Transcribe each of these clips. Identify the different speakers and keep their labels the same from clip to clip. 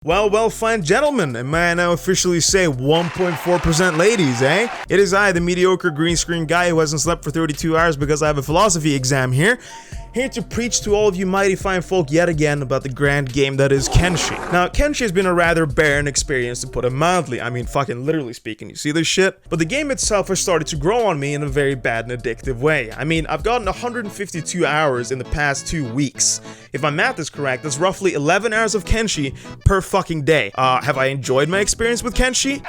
Speaker 1: Well, fine gentlemen, and may I now officially say 1.4% ladies, eh? It is I, the mediocre green screen guy who hasn't slept for 32 hours because I have a philosophy exam here to preach to all of you mighty fine folk yet again about the grand game that is Kenshi. Now, Kenshi has been a rather barren experience to put it mildly. I mean, fucking literally speaking, you see this shit? But the game itself has started to grow on me in a very bad and addictive way. I mean, I've gotten 152 hours in the past 2 weeks. If my math is correct, that's roughly 11 hours of Kenshi per fucking day. Have I enjoyed my experience with Kenshi?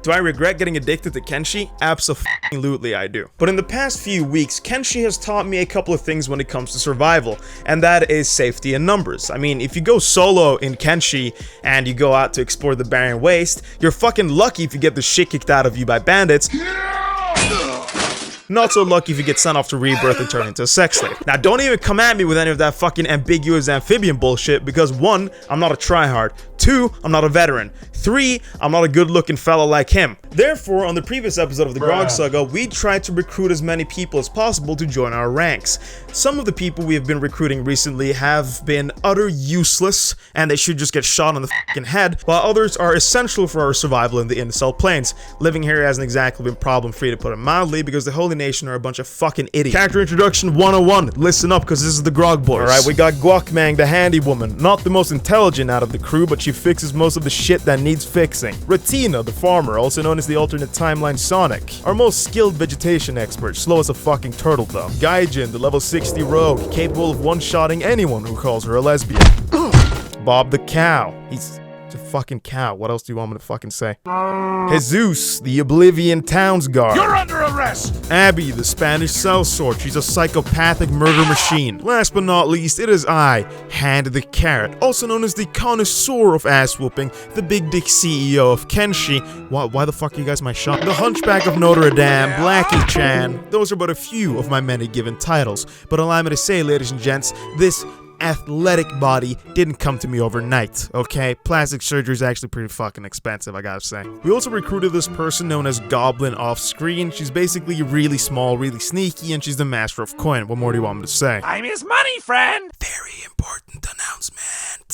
Speaker 1: Do I regret getting addicted to Kenshi? Absolutely I do. But in the past few weeks, Kenshi has taught me a couple of things when it comes to survival, and that is safety in numbers. I mean, if you go solo in Kenshi and you go out to explore the barren waste, you're fucking lucky if you get the shit kicked out of you by bandits. Not so lucky if you get sent off to rebirth and turn into a sex slave. Now, don't even come at me with any of that fucking ambiguous amphibian bullshit, because 1, I'm not a tryhard, 2, I'm not a veteran, 3, I'm not a good-looking fella like him. Therefore, on the previous episode of the Grog Saga, we tried to recruit as many people as possible to join our ranks. Some of the people we have been recruiting recently have been utter useless, and they should just get shot on the fucking head, while others are essential for our survival in the incel plains. Living here hasn't exactly been problem-free, to put it mildly, because the Holy Nation are a bunch of fucking idiots. Character introduction 101. Listen up, because this is the Grog Boys. Alright, we got Guakmang, the handy woman. Not the most intelligent out of the crew, but she fixes most of the shit that needs fixing. Retina, the farmer, also known as the alternate timeline Sonic. Our most skilled vegetation expert, slow as a fucking turtle though. Gaijin, the level 60 rogue, capable of one-shotting anyone who calls her a lesbian. Bob the cow. He's a fucking cow. What else do you want me to fucking say? Jesus, the Oblivion Towns Guard.
Speaker 2: You're under arrest!
Speaker 1: Abby, the Spanish sellsword. She's a psychopathic murder machine. Last but not least, it is I, Hand the Carrot, also known as the connoisseur of ass-whooping, the big dick CEO of Kenshi. Why the fuck are you guys my shot? The Hunchback of Notre Dame, Blackie-chan. Those are but a few of my many given titles. But allow me to say, ladies and gents, this athletic body didn't come to me overnight, okay? Plastic surgery is actually pretty fucking expensive, I gotta say. We also recruited this person known as Goblin off-screen. She's basically really small, really sneaky, and she's the master of coin. What more do you want me to say?
Speaker 2: Time is money, friend!
Speaker 1: Very important announcement.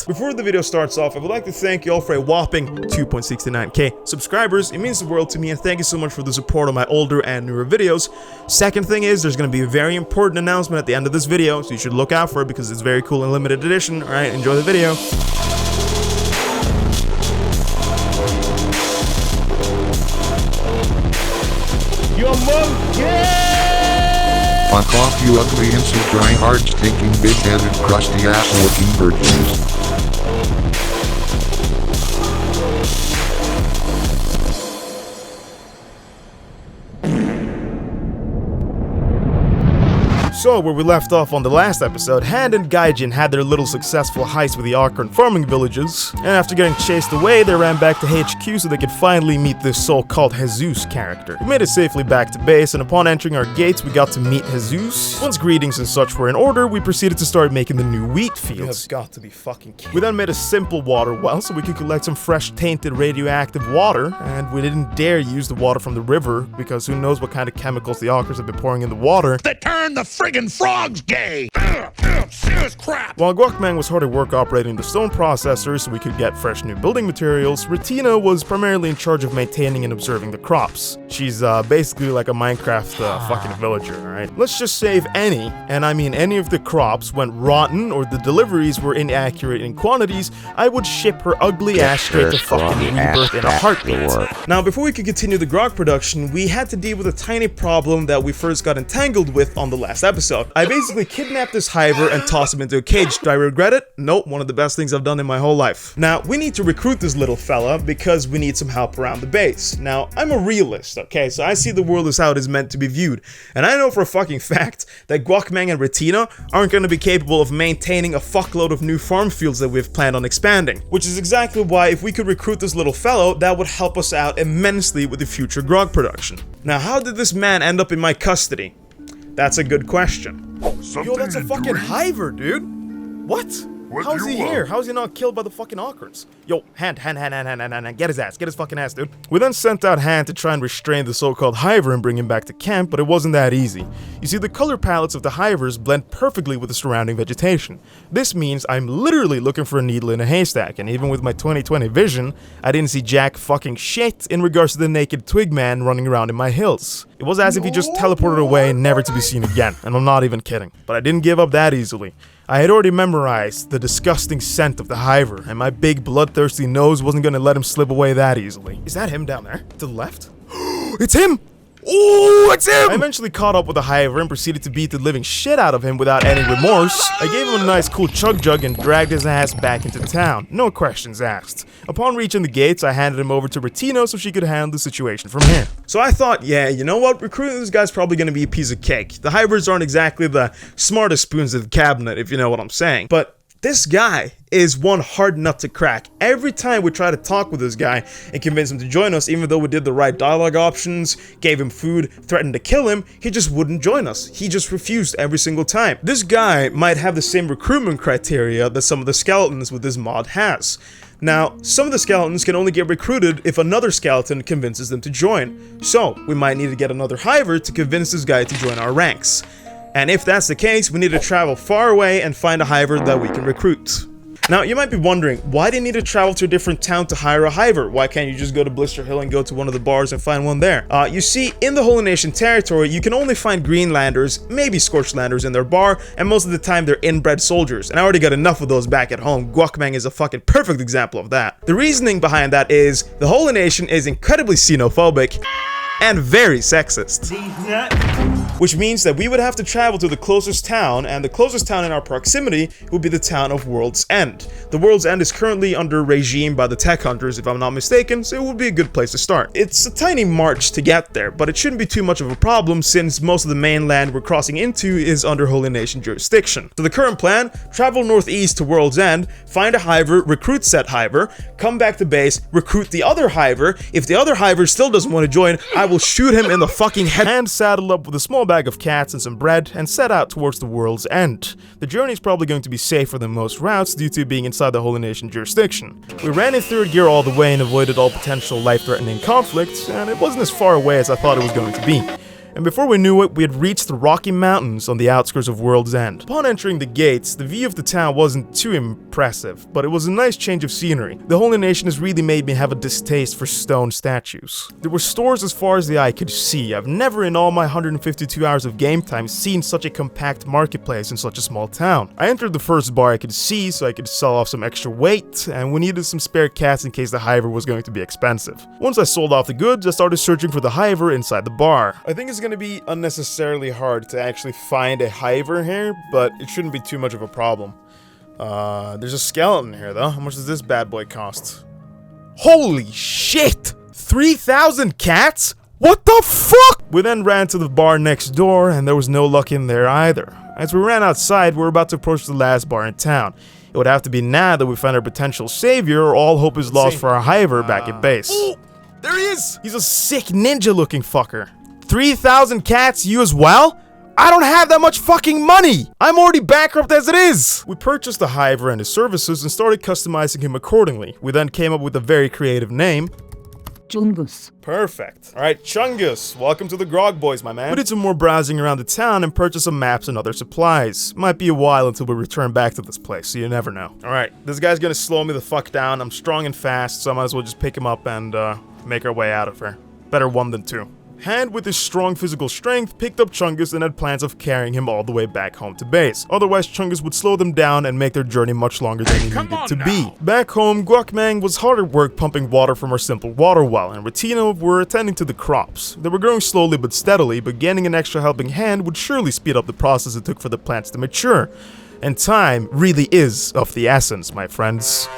Speaker 1: Before the video starts off, I would like to thank you all for a whopping 2.69k subscribers. It means the world to me, and thank you so much for the support on my older and newer videos. Second thing is, there's gonna be a very important announcement at the end of this video, so you should look out for it because it's very cool and limited edition. Alright, enjoy the video. You monkey!
Speaker 3: Fuck off, you ugly insect, dry, hard, stinking, big-headed, crusty-ass-looking virgins.
Speaker 1: So, where we left off on the last episode, Hand and Gaijin had their little successful heist with the Akron farming villages, and after getting chased away, they ran back to HQ so they could finally meet this so-called Jesus character. We made it safely back to base, and upon entering our gates, we got to meet Jesus. Once greetings and such were in order, we proceeded to start making the new wheat fields. You have got to be fucking kidding. We then made a simple water well so we could collect some fresh, tainted, radioactive water, and we didn't dare use the water from the river, because who knows what kind of chemicals the Akers have been pouring in the water.
Speaker 2: They turned the friggin' frogs gay! Serious crap!
Speaker 1: While Guakmang was hard at work operating the stone processor so we could get fresh new building materials, Retina was primarily in charge of maintaining and observing the crops. She's basically like a Minecraft fucking villager, alright? Let's just say if any, and I mean any of the crops went rotten or the deliveries were inaccurate in quantities, I would ship her ugly ass straight to fucking rebirth in a heartbeat. Now, before we could continue the grog production, we had to deal with a tiny problem that we first got entangled with on the last episode. I basically kidnapped this hiver and tossed him into a cage. Do I regret it? Nope, one of the best things I've done in my whole life. Now, we need to recruit this little fella because we need some help around the base. Now, I'm a realist, okay? So I see the world as how it is meant to be viewed. And I know for a fucking fact that Guakmang and Retina aren't going to be capable of maintaining a fuckload of new farm fields that we've planned on expanding. Which is exactly why if we could recruit this little fellow, that would help us out immensely with the future grog production. Now, how did this man end up in my custody? That's a good question. Yo, that's a fucking hiver, dude. What? How's he here? How's he not killed by the fucking occurrence? Yo, hand, get his ass, get his fucking ass, dude. We then sent out Hand to try and restrain the so-called hiver and bring him back to camp, but it wasn't that easy. You see, the color palettes of the hivers blend perfectly with the surrounding vegetation. This means I'm literally looking for a needle in a haystack, and even with my 20/20 vision, I didn't see jack fucking shit in regards to the naked twig man running around in my hills. It was as if he just teleported away, never to be seen again, and I'm not even kidding. But I didn't give up that easily. I had already memorized the disgusting scent of the hiver, and my big bloodthirsty nose wasn't gonna let him slip away that easily. Is that him down there? To the left? It's him! Ooh, it's him! I eventually caught up with the hiver and proceeded to beat the living shit out of him without any remorse. I gave him a nice cool chug jug and dragged his ass back into town. No questions asked. Upon reaching the gates, I handed him over to Retino so she could handle the situation from here. So I thought, yeah, you know what? Recruiting this guy's probably gonna be a piece of cake. The hivers aren't exactly the smartest spoons in the cabinet, if you know what I'm saying. But this guy is one hard nut to crack. Every time we try to talk with this guy and convince him to join us, even though we did the right dialogue options, gave him food, threatened to kill him, he just wouldn't join us. He just refused every single time. This guy might have the same recruitment criteria that some of the skeletons with this mod has. Now, some of the skeletons can only get recruited if another skeleton convinces them to join. So, we might need to get another hiver to convince this guy to join our ranks. And if that's the case, we need to travel far away and find a hiver that we can recruit. Now, you might be wondering, why do you need to travel to a different town to hire a hiver? Why can't you just go to Blister Hill and go to one of the bars and find one there? You see, in the Holy Nation territory, you can only find Greenlanders, maybe Scorchlanders in their bar, and most of the time they're inbred soldiers. And I already got enough of those back at home. Guacmang is a fucking perfect example of that. The reasoning behind that is, the Holy Nation is incredibly xenophobic and very sexist. Which means that we would have to travel to the closest town, and the closest town in our proximity would be the town of World's End. The World's End is currently under regime by the Tech Hunters, if I'm not mistaken, so it would be a good place to start. It's a tiny march to get there, but it shouldn't be too much of a problem since most of the mainland we're crossing into is under Holy Nation jurisdiction. So the current plan, travel northeast to World's End, find a hiver, recruit said hiver, come back to base, recruit the other hiver. If the other hiver still doesn't want to join, I will shoot him in the fucking head, and saddle up with a small bag of cats and some bread and set out towards the World's End. The journey is probably going to be safer than most routes due to being inside the Holy Nation jurisdiction. We ran in third gear all the way and avoided all potential life-threatening conflicts, and it wasn't as far away as I thought it was going to be. And before we knew it, we had reached the Rocky Mountains on the outskirts of World's End. Upon entering the gates, the view of the town wasn't too impressive, but it was a nice change of scenery. The Holy Nation has really made me have a distaste for stone statues. There were stores as far as the eye could see. I've never in all my 152 hours of game time seen such a compact marketplace in such a small town. I entered the first bar I could see so I could sell off some extra weight, and we needed some spare cats in case the hiver was going to be expensive. Once I sold off the goods, I started searching for the hiver inside the bar. I think it's going to be unnecessarily hard to actually find a hiver here, but it shouldn't be too much of a problem. There's a skeleton here though. How much does this bad boy cost? Holy shit! 3,000 cats? What the fuck? We then ran to the bar next door and there was no luck in there either. As we ran outside, we were about to approach the last bar in town. It would have to be now that we find our potential savior or all hope is lost for our hiver back at base. Oh, there he is! He's a sick ninja looking fucker. 3,000 cats, you as well? I don't have that much fucking money! I'm already bankrupt as it is! We purchased the hiver and his services and started customizing him accordingly. We then came up with a very creative name.
Speaker 4: Chungus.
Speaker 1: Perfect. Alright, Chungus, welcome to the Grog Boys, my man. We did some more browsing around the town and purchased some maps and other supplies. Might be a while until we return back to this place, so you never know. Alright, this guy's gonna slow me the fuck down. I'm strong and fast, so I might as well just pick him up and make our way out of here. Better one than two. Hand, with his strong physical strength, picked up Chungus and had plans of carrying him all the way back home to base. Otherwise, Chungus would slow them down and make their journey much longer than he needed to be. Back home, Guacmang was hard at work pumping water from our simple water well, and Retino were attending to the crops. They were growing slowly but steadily, but gaining an extra helping hand would surely speed up the process it took for the plants to mature. And time really is of the essence, my friends.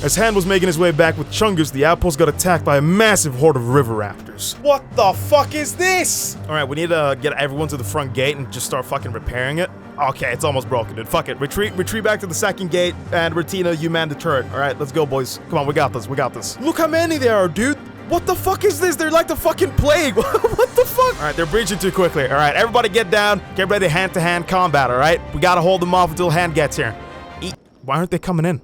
Speaker 1: As Hand was making his way back with Chungus, the outpost got attacked by a massive horde of river raptors. What the fuck is this? Alright, we need to get everyone to the front gate and just start fucking repairing it. Okay, it's almost broken, dude. Fuck it. Retreat back to the second gate, and Retina, you man the turret. Alright, let's go, boys. Come on, we got this. Look how many there are, dude. What the fuck is this? They're like the fucking plague. What the fuck? All right, they're breaching too quickly. All right, everybody get down. Get ready hand-to-hand combat, all right? We gotta hold them off until hand gets here. Why aren't they coming in?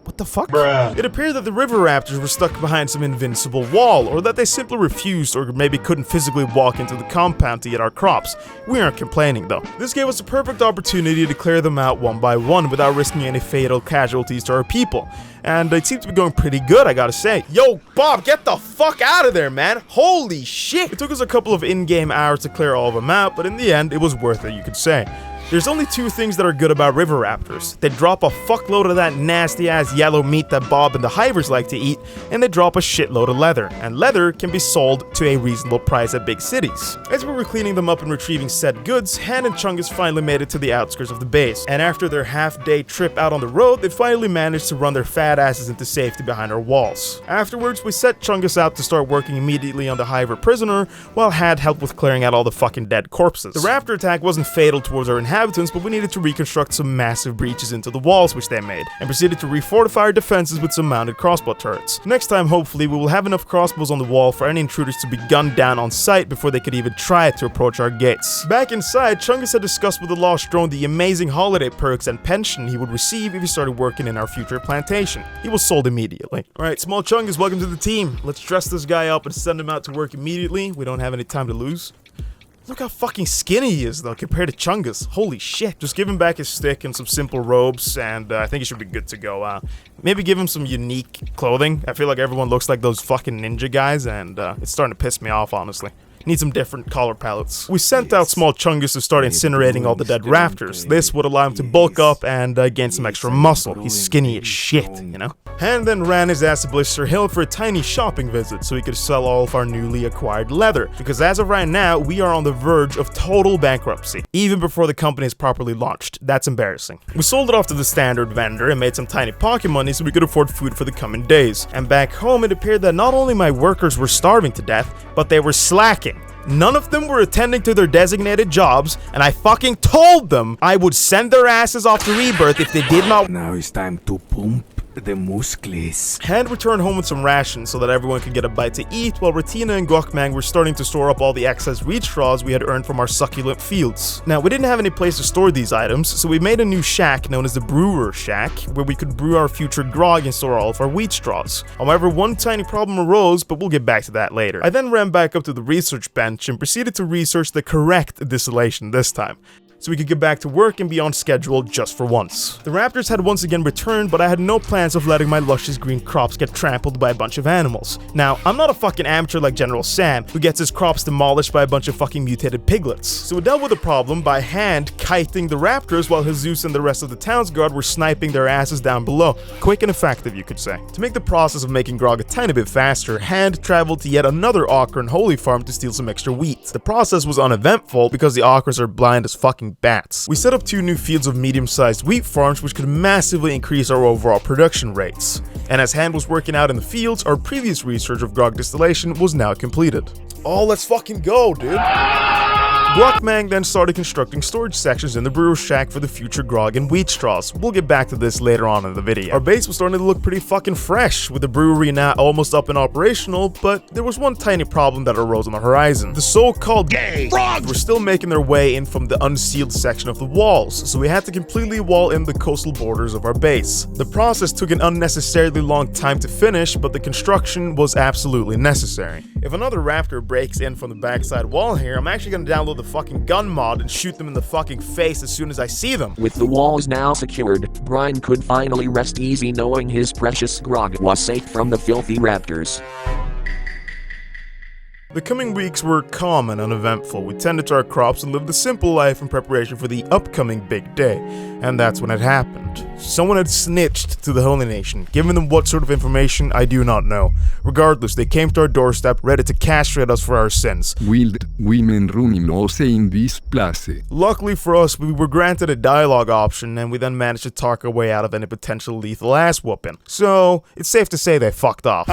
Speaker 1: What the fuck? Bruh. It appeared that the river raptors were stuck behind some invincible wall, or that they simply refused or maybe couldn't physically walk into the compound to get our crops. We aren't complaining though. This gave us a perfect opportunity to clear them out one by one without risking any fatal casualties to our people. And it seemed to be going pretty good, I gotta say. Yo, Bob, get the fuck out of there, man. Holy shit. It took us a couple of in-game hours to clear all of them out, but in the end, it was worth it, you could say. There's only two things that are good about river raptors. They drop a fuckload of that nasty-ass yellow meat that Bob and the hivers like to eat, and they drop a shitload of leather. And leather can be sold to a reasonable price at big cities. As we were cleaning them up and retrieving said goods, Han and Chungus finally made it to the outskirts of the base. And after their half-day trip out on the road, they finally managed to run their fat asses into safety behind our walls. Afterwards, we set Chungus out to start working immediately on the hiver prisoner, while Han helped with clearing out all the fucking dead corpses. The raptor attack wasn't fatal towards our inhabitants, but we needed to reconstruct some massive breaches into the walls which they made, and proceeded to refortify our defenses with some mounted crossbow turrets. Next time, hopefully, we will have enough crossbows on the wall for any intruders to be gunned down on sight before they could even try to approach our gates. Back inside, Chungus had discussed with the Lost Drone the amazing holiday perks and pension he would receive if he started working in our future plantation. He was sold immediately. Alright, Small Chungus, welcome to the team. Let's dress this guy up and send him out to work immediately. We don't have any time to lose. Look how fucking skinny he is, though, compared to Chungus. Holy shit. Just give him back his stick and some simple robes, and I think he should be good to go. Maybe give him some unique clothing. I feel like everyone looks like those fucking ninja guys, and it's starting to piss me off, honestly. Need some different color palettes. We sent out Small Chungus to start incinerating all the dead raptors. This would allow him to bulk up and gain some extra muscle. He's skinny as shit, you know? Han then ran his ass to Blister Hill for a tiny shopping visit so he could sell all of our newly acquired leather. Because as of right now, we are on the verge of total bankruptcy, even before the company is properly launched. That's embarrassing. We sold it off to the standard vendor and made some tiny pocket money so we could afford food for the coming days. And back home, it appeared that not only my workers were starving to death, but they were slacking. None of them were attending to their designated jobs, and I fucking told them I would send their asses off to Rebirth if they did not.
Speaker 4: Now it's time to pump the muscles.
Speaker 1: Han returned home with some rations so that everyone could get a bite to eat, while Ratina and Gokmang were starting to store up all the excess wheat straws we had earned from our succulent fields. Now, we didn't have any place to store these items, so we made a new shack known as the Brewer Shack, where we could brew our future grog and store all of our wheat straws. However, one tiny problem arose, but we'll get back to that later. I then ran back up to the research bench and proceeded to research the correct distillation this time, so we could get back to work and be on schedule just for once. The raptors had once again returned, but I had no plans of letting my luscious green crops get trampled by a bunch of animals. Now, I'm not a fucking amateur like General Sam, who gets his crops demolished by a bunch of fucking mutated piglets. So we dealt with the problem by hand kiting the raptors while Jesus and the rest of the town's guard were sniping their asses down below. Quick and effective, you could say. To make the process of making grog a tiny bit faster, Hand traveled to yet another Åker and Holy Farm to steal some extra wheat. The process was uneventful because the Åkers are blind as fucking bats. We set up 2 new fields of medium-sized wheat farms which could massively increase our overall production rates. And as Hand was working out in the fields, our previous research of grog distillation was now completed. Oh, let's fucking go, dude! Gokmang then started constructing storage sections in the brewer shack for the future grog and wheat straws. We'll get back to this later on in the video. Our base was starting to look pretty fucking fresh, with the brewery now almost up and operational, but there was one tiny problem that arose on the horizon. The so-called
Speaker 2: Gay frogs
Speaker 1: were still making their way in from the unsealed section of the walls, so we had to completely wall in the coastal borders of our base. The process took an unnecessarily long time to finish, but the construction was absolutely necessary. If another raptor breaks in from the backside wall here, I'm actually gonna download the fucking gun mod and shoot them in the fucking face as soon as I see them.
Speaker 5: With the walls now secured, Brian could finally rest easy knowing his precious grog was safe from the filthy raptors.
Speaker 1: The coming weeks were calm and uneventful. We tended to our crops and lived a simple life in preparation for the upcoming big day. And that's when it happened. Someone had snitched to the Holy Nation. Giving them what sort of information, I do not know. Regardless, they came to our doorstep ready to castrate us for our sins.
Speaker 6: Wild women ruminose in this place.
Speaker 1: Luckily for us, we were granted a dialogue option, and we then managed to talk our way out of any potential lethal ass whooping. So, it's safe to say they fucked off.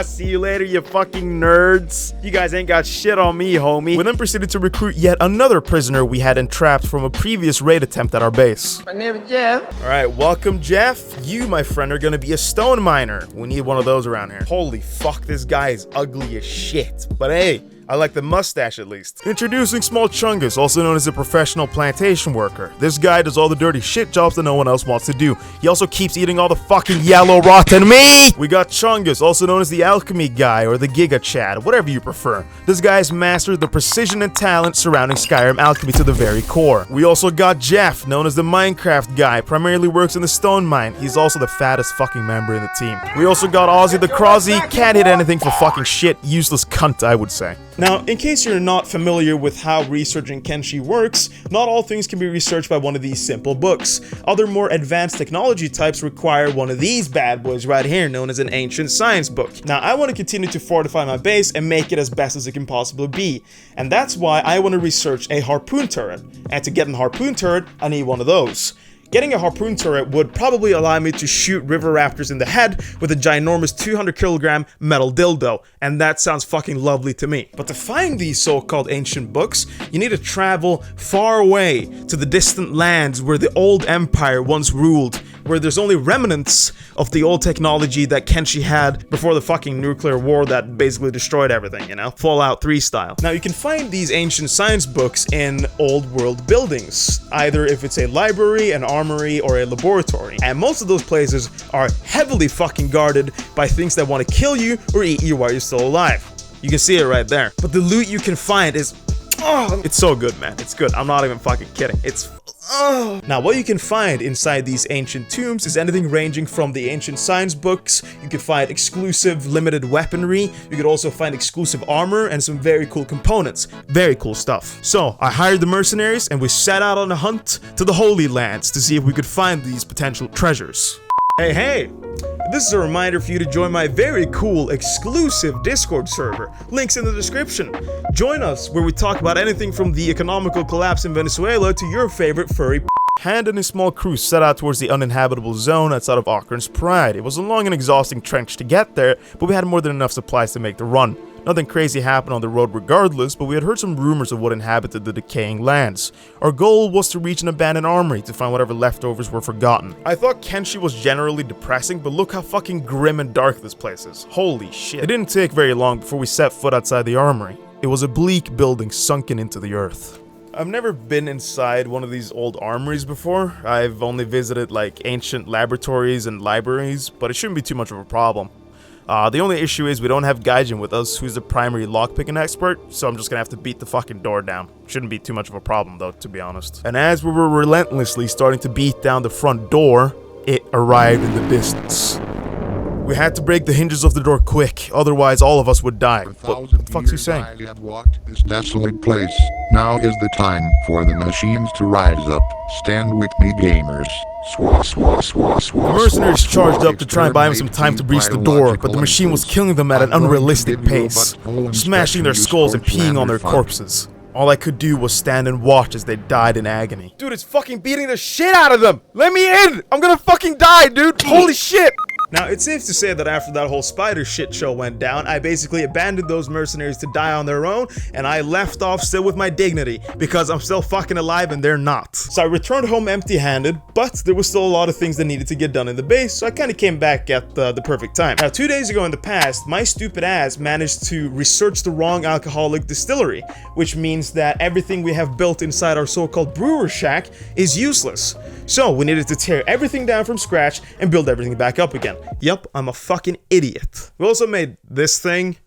Speaker 1: See you later, you fucking nerds. You guys ain't got shit on me, homie. We then proceeded to recruit yet another prisoner we had entrapped from a previous raid attempt at our base. Jeff. My name is Jeff. Alright, welcome Jeff. You, my friend, are gonna be a stone miner. We need one of those around here. Holy fuck, this guy is ugly as shit. But hey, I like the mustache at least. Introducing Small Chungus, also known as a professional plantation worker. This guy does all the dirty shit jobs that no one else wants to do. He also keeps eating all the fucking yellow rotten meat! We got Chungus, also known as the alchemy guy or the Giga Chad, whatever you prefer. This guy has mastered the precision and talent surrounding Skyrim alchemy to the very core. We also got Jeff, known as the Minecraft guy, primarily works in the stone mine. He's also the fattest fucking member in the team. We also got Ozzy the Crozzy, can't hit anything for fucking shit, useless cunt I would say. Now, in case you're not familiar with how researching Kenshi works, not all things can be researched by one of these simple books. Other more advanced technology types require one of these bad boys right here, known as an ancient science book. Now, I want to continue to fortify my base and make it as best as it can possibly be, and that's why I want to research a harpoon turret. And to get a harpoon turret, I need one of those. Getting a harpoon turret would probably allow me to shoot river raptors in the head with a ginormous 200 kilogram metal dildo, and that sounds fucking lovely to me. But to find these so-called ancient books, you need to travel far away to the distant lands where the old empire once ruled, where there's only remnants of the old technology that Kenshi had before the fucking nuclear war that basically destroyed everything, you know? Fallout 3 style. Now, you can find these ancient science books in old world buildings, either if it's a library, an armory, or a laboratory. And most of those places are heavily fucking guarded by things that want to kill you or eat you while you're still alive. You can see it right there. But the loot you can find is... oh, it's so good, man. It's good. I'm not even fucking kidding. It's... oh. Now, what you can find inside these ancient tombs is anything ranging from the ancient science books. You can find exclusive limited weaponry. You could also find exclusive armor and some very cool components. Very cool stuff. So, I hired the mercenaries and we set out on a hunt to the Holy Lands to see if we could find these potential treasures. Hey! This is a reminder for you to join my very cool, exclusive Discord server. Links in the description. Join us where we talk about anything from the economical collapse in Venezuela to your favorite furry Hand and his small crew set out towards the uninhabitable zone outside of Ocarn's Pride. It was a long and exhausting trench to get there, but we had more than enough supplies to make the run. Nothing crazy happened on the road regardless, but we had heard some rumors of what inhabited the decaying lands. Our goal was to reach an abandoned armory to find whatever leftovers were forgotten. I thought Kenshi was generally depressing, but look how fucking grim and dark this place is. Holy shit. It didn't take very long before we set foot outside the armory. It was a bleak building sunken into the earth. I've never been inside one of these old armories before. I've only visited like ancient laboratories and libraries, but it shouldn't be too much of a problem. The only issue is we don't have Gaijin with us, who's the primary lockpicking expert, so I'm just gonna have to beat the fucking door down. Shouldn't be too much of a problem though, to be honest. And as we were relentlessly starting to beat down the front door, it arrived in the distance. We had to break the hinges of the door quick, otherwise all of us would die. What the fuck's he saying?
Speaker 3: I have walked this desolate place. Now is the time for the machines to rise up. Stand with me, gamers. The
Speaker 1: mercenaries charged up to try and buy him some time to breach the door, but the machine was killing them at an unrealistic pace, smashing their skulls and peeing on their corpses. All I could do was stand and watch as they died in agony. Dude, it's fucking beating the shit out of them! Let me in! I'm gonna fucking die, dude! Holy shit! Now, it's safe to say that after that whole spider shit show went down, I basically abandoned those mercenaries to die on their own, and I left off still with my dignity, because I'm still fucking alive and they're not. So I returned home empty-handed, but there was still a lot of things that needed to get done in the base, so I kind of came back at the perfect time. Now, 2 days ago in the past, my stupid ass managed to research the wrong alcoholic distillery, which means that everything we have built inside our so-called brewer shack is useless. So we needed to tear everything down from scratch and build everything back up again. Yep, I'm a fucking idiot. We also made this thing.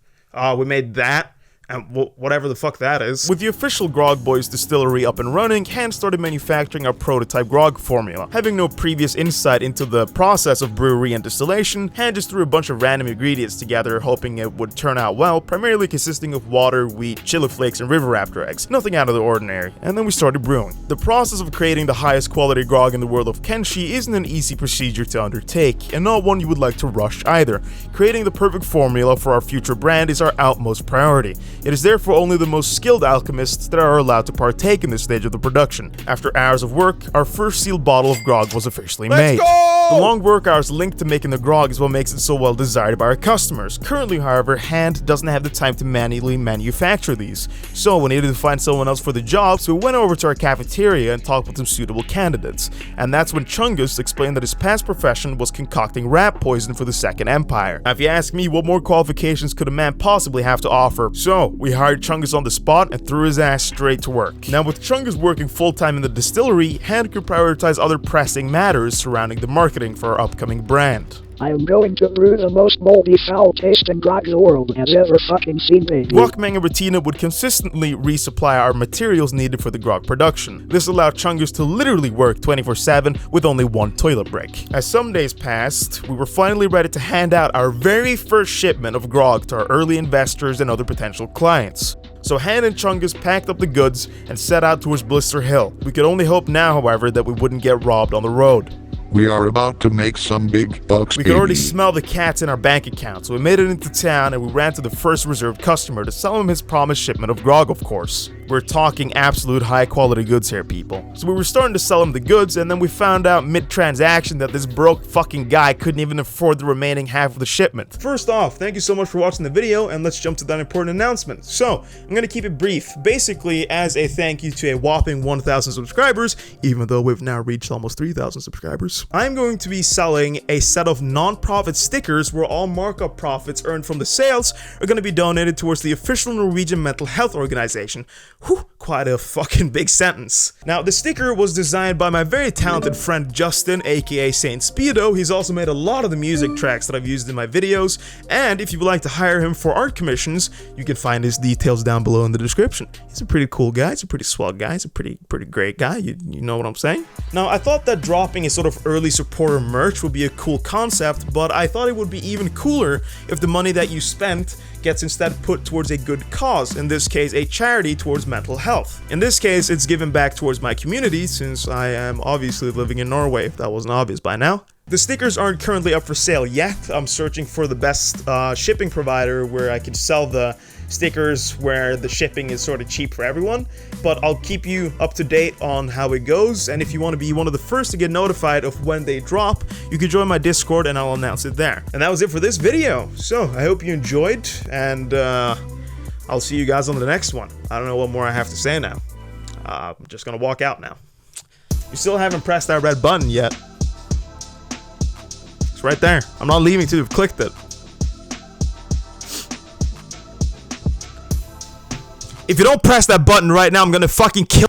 Speaker 1: We made that. And whatever the fuck that is. With the official Grog Boys distillery up and running, Han started manufacturing our prototype grog formula. Having no previous insight into the process of brewery and distillation, Han just threw a bunch of random ingredients together, hoping it would turn out well, primarily consisting of water, wheat, chili flakes, and river raptor eggs. Nothing out of the ordinary. And then we started brewing. The process of creating the highest quality grog in the world of Kenshi isn't an easy procedure to undertake, and not one you would like to rush either. Creating the perfect formula for our future brand is our utmost priority. It is therefore only the most skilled alchemists that are allowed to partake in this stage of the production. After hours of work, our first sealed bottle of grog was officially made. Let's go! The long work hours linked to making the grog is what makes it so well desired by our customers. Currently, however, Hand doesn't have the time to manually manufacture these, so we needed to find someone else for the job, so we went over to our cafeteria and talked with some suitable candidates. And that's when Chungus explained that his past profession was concocting rat poison for the Second Empire. Now, if you ask me, what more qualifications could a man possibly have to offer? So, we hired Chungus on the spot and threw his ass straight to work. Now, with Chungus working full-time in the distillery, Hand could prioritize other pressing matters surrounding the marketing for our upcoming brand.
Speaker 7: I am going to brew the most moldy, foul-tasting grog the world has ever fucking seen, baby.
Speaker 1: Guacamang and Retina would consistently resupply our materials needed for the grog production. This allowed Chungus to literally work 24/7 with only one toilet break. As some days passed, we were finally ready to hand out our very first shipment of grog to our early investors and other potential clients. So Hand and Chungus packed up the goods and set out towards Blister Hill. We could only hope now, however, that we wouldn't get robbed on the road.
Speaker 3: We are about to make some big bucks,
Speaker 1: We could already
Speaker 3: baby.
Speaker 1: smell the cats in our bank account, so we made it into town and we ran to the first reserved customer to sell him his promised shipment of grog, of course. We're talking absolute high quality goods here, people. So we were starting to sell him the goods, and then we found out mid-transaction that this broke fucking guy couldn't even afford the remaining half of the shipment. First off, thank you so much for watching the video, and let's jump to that important announcement. So, I'm gonna keep it brief. Basically, as a thank you to a whopping 1,000 subscribers, even though we've now reached almost 3,000 subscribers, I'm going to be selling a set of non-profit stickers where all markup profits earned from the sales are gonna be donated towards the official Norwegian mental health organization. Whew, quite a fucking big sentence. Now, the sticker was designed by my very talented friend Justin, aka Saint Speedo. He's also made a lot of the music tracks that I've used in my videos, and if you would like to hire him for art commissions, you can find his details down below in the description. He's a pretty cool guy, he's a pretty swell guy, he's a pretty great guy, you know what I'm saying? Now, I thought that dropping a sort of early supporter merch would be a cool concept, but I thought it would be even cooler if the money that you spent gets instead put towards a good cause, in this case a charity towards mental health. In this case, it's given back towards my community, since I am obviously living in Norway, if that wasn't obvious by now. The stickers aren't currently up for sale yet. I'm searching for the best shipping provider where I can sell the stickers where the shipping is sort of cheap for everyone, but I'll keep you up to date on how it goes, and if you want to be one of the first to get notified of when they drop, you can join my Discord and I'll announce it there. And that was it for this video, so I hope you enjoyed, and I'll see you guys on the next one. I don't know what more I have to say now. I'm just gonna walk out now. You still haven't pressed that red button yet. It's right there. I'm not leaving till you've clicked it. If you don't press that button right now, I'm gonna fucking kill